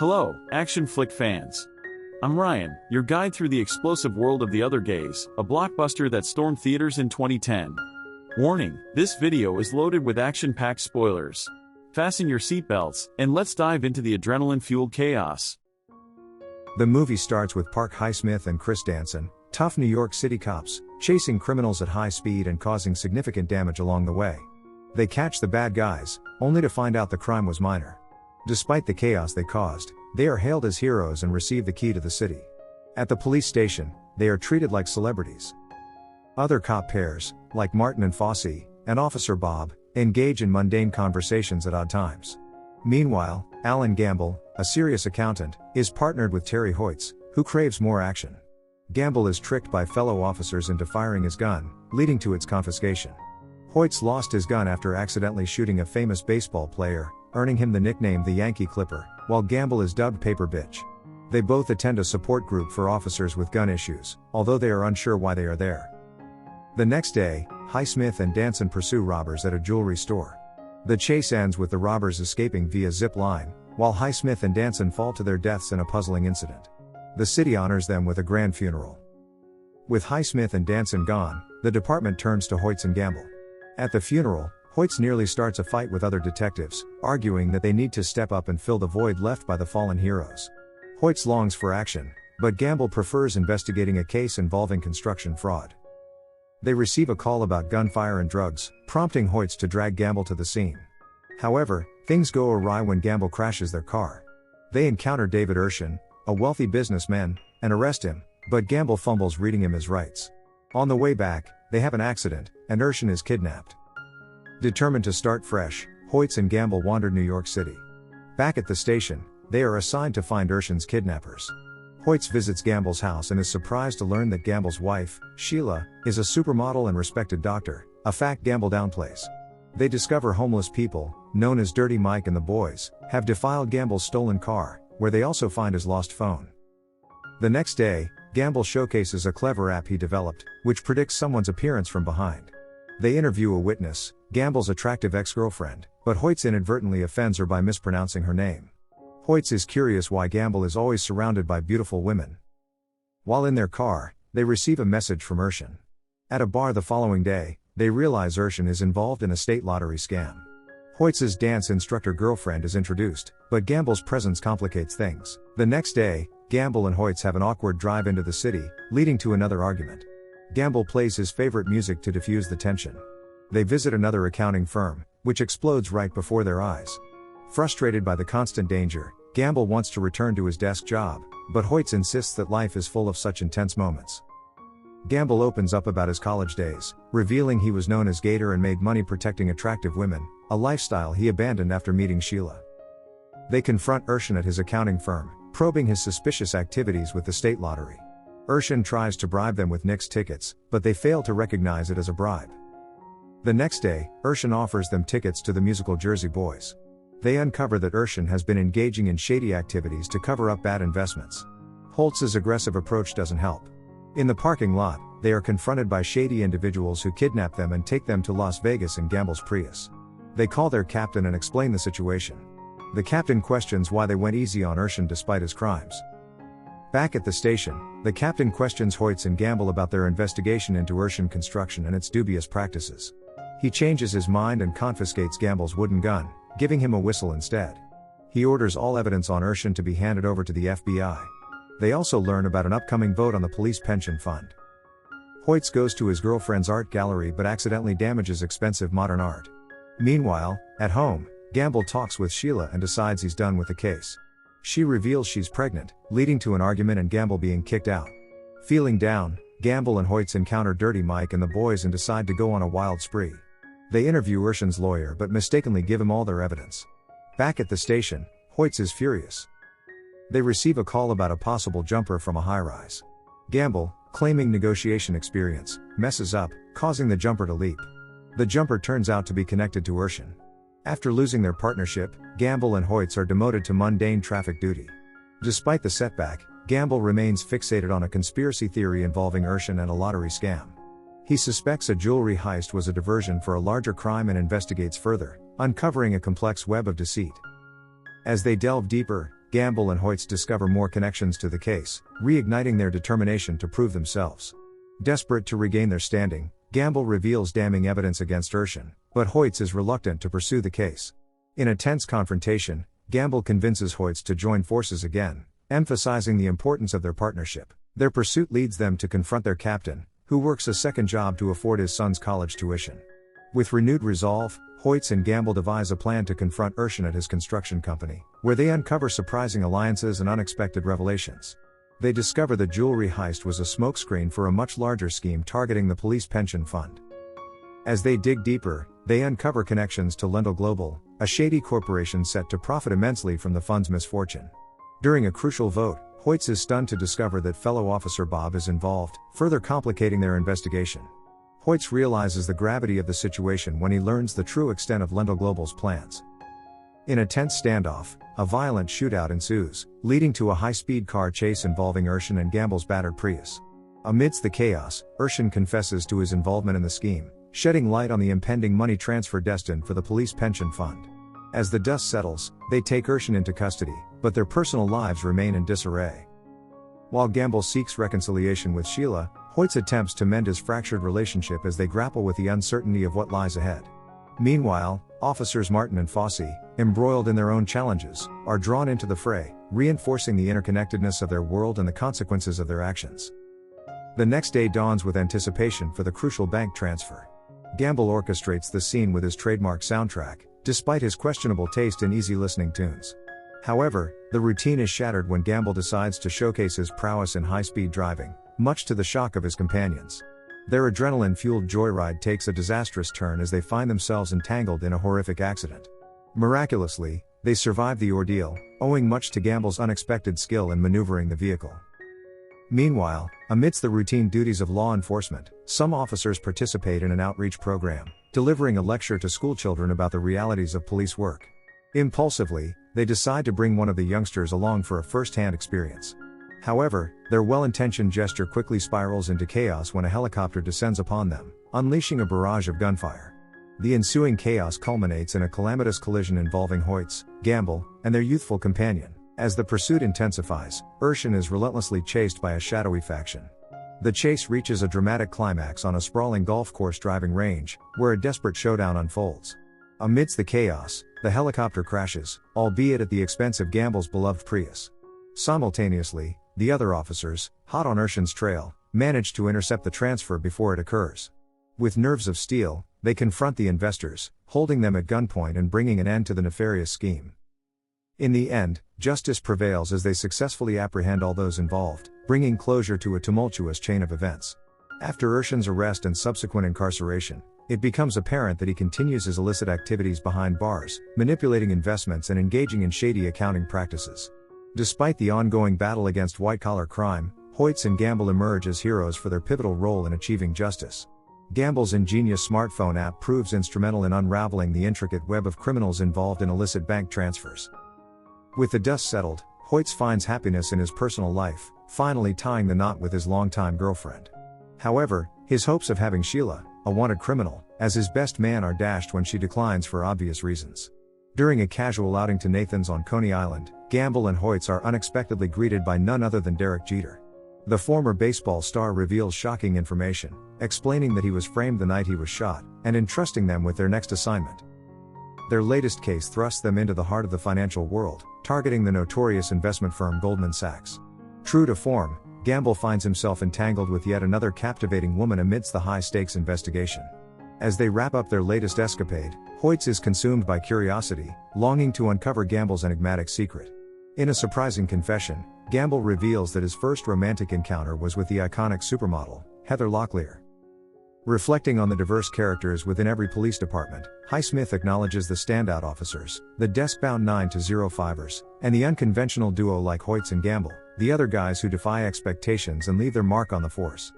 Hello, action flick fans. I'm Ryan, your guide through the explosive world of The Other Gays, a blockbuster that stormed theaters in 2010. Warning, this video is loaded with action-packed spoilers. Fasten your seatbelts, and let's dive into the adrenaline-fueled chaos. The movie starts with Park Highsmith and Chris Danson, tough New York City cops, chasing criminals at high speed and causing significant damage along the way. They catch the bad guys, only to find out the crime was minor. Despite the chaos they caused, they are hailed as heroes and receive the key to the city. At the police station, they are treated like celebrities. Other cop pairs, like Martin and Fosse, and Officer Bob, engage in mundane conversations at odd times. Meanwhile, Alan Gamble, a serious accountant, is partnered with Terry Hoyts, who craves more action. Gamble is tricked by fellow officers into firing his gun, leading to its confiscation. Hoyts lost his gun after accidentally shooting a famous baseball player, earning him the nickname the Yankee Clipper, while Gamble is dubbed Paper Bitch. They both attend a support group for officers with gun issues, although they are unsure why they are there. The next day, Highsmith and Danson pursue robbers at a jewelry store. The chase ends with the robbers escaping via zip line, while Highsmith and Danson fall to their deaths in a puzzling incident. The city honors them with a grand funeral. With Highsmith and Danson gone, the department turns to Hoyts and Gamble. At the funeral, Hoyts nearly starts a fight with other detectives, arguing that they need to step up and fill the void left by the fallen heroes. Hoyts longs for action, but Gamble prefers investigating a case involving construction fraud. They receive a call about gunfire and drugs, prompting Hoyts to drag Gamble to the scene. However, things go awry when Gamble crashes their car. They encounter David Urshan, a wealthy businessman, and arrest him, but Gamble fumbles reading him his rights. On the way back, they have an accident, and Urshan is kidnapped. Determined to start fresh, Hoyts and Gamble wander New York City. Back at the station, they are assigned to find Urshan's kidnappers. Hoyts visits Gamble's house and is surprised to learn that Gamble's wife, Sheila, is a supermodel and respected doctor, a fact Gamble downplays. They discover homeless people, known as Dirty Mike and the Boys, have defiled Gamble's stolen car, where they also find his lost phone. The next day, Gamble showcases a clever app he developed, which predicts someone's appearance from behind. They interview a witness, Gamble's attractive ex-girlfriend, but Hoyts inadvertently offends her by mispronouncing her name. Hoyts is curious why Gamble is always surrounded by beautiful women. While in their car, they receive a message from Urshan. At a bar the following day, they realize Urshan is involved in a state lottery scam. Hoyts' dance instructor girlfriend is introduced, but Gamble's presence complicates things. The next day, Gamble and Hoyts have an awkward drive into the city, leading to another argument. Gamble plays his favorite music to diffuse the tension. They visit another accounting firm, which explodes right before their eyes. Frustrated by the constant danger, Gamble wants to return to his desk job, but Hoyts insists that life is full of such intense moments. Gamble opens up about his college days, revealing he was known as Gator and made money protecting attractive women, a lifestyle he abandoned after meeting Sheila. They confront Urshan at his accounting firm, probing his suspicious activities with the state lottery. Urshan tries to bribe them with Nick's tickets, but they fail to recognize it as a bribe. The next day, Urshan offers them tickets to the musical Jersey Boys. They uncover that Urshan has been engaging in shady activities to cover up bad investments. Holtz's aggressive approach doesn't help. In the parking lot, they are confronted by shady individuals who kidnap them and take them to Las Vegas in Gamble's Prius. They call their captain and explain the situation. The captain questions why they went easy on Urshan despite his crimes. Back at the station, the captain questions Hoyts and Gamble about their investigation into Urshan construction and its dubious practices. He changes his mind and confiscates Gamble's wooden gun, giving him a whistle instead. He orders all evidence on Urshan to be handed over to the FBI. They also learn about an upcoming vote on the police pension fund. Hoyts goes to his girlfriend's art gallery but accidentally damages expensive modern art. Meanwhile, at home, Gamble talks with Sheila and decides he's done with the case. She reveals she's pregnant, leading to an argument and Gamble being kicked out. Feeling down, Gamble and Hoyts encounter Dirty Mike and the Boys and decide to go on a wild spree. They interview Urshan's lawyer but mistakenly give him all their evidence. Back at the station, Hoyts is furious. They receive a call about a possible jumper from a high-rise. Gamble, claiming negotiation experience, messes up, causing the jumper to leap. The jumper turns out to be connected to Urshan. After losing their partnership, Gamble and Hoyts are demoted to mundane traffic duty. Despite the setback, Gamble remains fixated on a conspiracy theory involving Urshan and a lottery scam. He suspects a jewelry heist was a diversion for a larger crime and investigates further, uncovering a complex web of deceit. As they delve deeper, Gamble and Hoyts discover more connections to the case, reigniting their determination to prove themselves. Desperate to regain their standing, Gamble reveals damning evidence against Urshan, but Hoyts is reluctant to pursue the case. In a tense confrontation, Gamble convinces Hoyts to join forces again, emphasizing the importance of their partnership. Their pursuit leads them to confront their captain, who works a second job to afford his son's college tuition. With renewed resolve, Hoyts and Gamble devise a plan to confront Urshan at his construction company, where they uncover surprising alliances and unexpected revelations. They discover the jewelry heist was a smokescreen for a much larger scheme targeting the police pension fund. As they dig deeper, they uncover connections to Lendl Global, a shady corporation set to profit immensely from the fund's misfortune. During a crucial vote, Hoyts is stunned to discover that fellow officer Bob is involved, further complicating their investigation. Hoyts realizes the gravity of the situation when he learns the true extent of Lendl Global's plans. In a tense standoff, a violent shootout ensues, leading to a high-speed car chase involving Urshan and Gamble's battered Prius. Amidst the chaos, Urshan confesses to his involvement in the scheme, shedding light on the impending money transfer destined for the police pension fund. As the dust settles, they take Urshan into custody, but their personal lives remain in disarray. While Gamble seeks reconciliation with Sheila, Hoyts attempts to mend his fractured relationship as they grapple with the uncertainty of what lies ahead. Meanwhile, officers Martin and Fossey, embroiled in their own challenges, are drawn into the fray, reinforcing the interconnectedness of their world and the consequences of their actions. The next day dawns with anticipation for the crucial bank transfer. Gamble orchestrates the scene with his trademark soundtrack, despite his questionable taste in easy-listening tunes. However, the routine is shattered when Gamble decides to showcase his prowess in high-speed driving, much to the shock of his companions. Their adrenaline-fueled joyride takes a disastrous turn as they find themselves entangled in a horrific accident. Miraculously, they survive the ordeal, owing much to Gamble's unexpected skill in maneuvering the vehicle. Meanwhile, amidst the routine duties of law enforcement, some officers participate in an outreach program, delivering a lecture to schoolchildren about the realities of police work. Impulsively, they decide to bring one of the youngsters along for a first-hand experience. However, their well-intentioned gesture quickly spirals into chaos when a helicopter descends upon them, unleashing a barrage of gunfire. The ensuing chaos culminates in a calamitous collision involving Hoyts, Gamble, and their youthful companion. As the pursuit intensifies, Urshan is relentlessly chased by a shadowy faction. The chase reaches a dramatic climax on a sprawling golf course driving range, where a desperate showdown unfolds. Amidst the chaos, the helicopter crashes, albeit at the expense of Gamble's beloved Prius. Simultaneously, the other officers, hot on Urshan's trail, manage to intercept the transfer before it occurs. With nerves of steel, they confront the investors, holding them at gunpoint and bringing an end to the nefarious scheme. In the end, justice prevails as they successfully apprehend all those involved, bringing closure to a tumultuous chain of events. After Urshan's arrest and subsequent incarceration, it becomes apparent that he continues his illicit activities behind bars, manipulating investments and engaging in shady accounting practices. Despite the ongoing battle against white-collar crime, Hoyts and Gamble emerge as heroes for their pivotal role in achieving justice. Gamble's ingenious smartphone app proves instrumental in unraveling the intricate web of criminals involved in illicit bank transfers. With the dust settled, Hoyts finds happiness in his personal life, finally tying the knot with his longtime girlfriend. However, his hopes of having Sheila, a wanted criminal, as his best man are dashed when she declines for obvious reasons. During a casual outing to Nathan's on Coney Island, Gamble and Hoyts are unexpectedly greeted by none other than Derek Jeter. The former baseball star reveals shocking information, explaining that he was framed the night he was shot, and entrusting them with their next assignment. Their latest case thrusts them into the heart of the financial world, targeting the notorious investment firm Goldman Sachs. True to form, Gamble finds himself entangled with yet another captivating woman amidst the high-stakes investigation. As they wrap up their latest escapade, Hoyts is consumed by curiosity, longing to uncover Gamble's enigmatic secret. In a surprising confession, Gamble reveals that his first romantic encounter was with the iconic supermodel, Heather Locklear. Reflecting on the diverse characters within every police department, Highsmith acknowledges the standout officers, the desk-bound 9-to-05ers, and the unconventional duo like Hoyts and Gamble, the other guys who defy expectations and leave their mark on the force.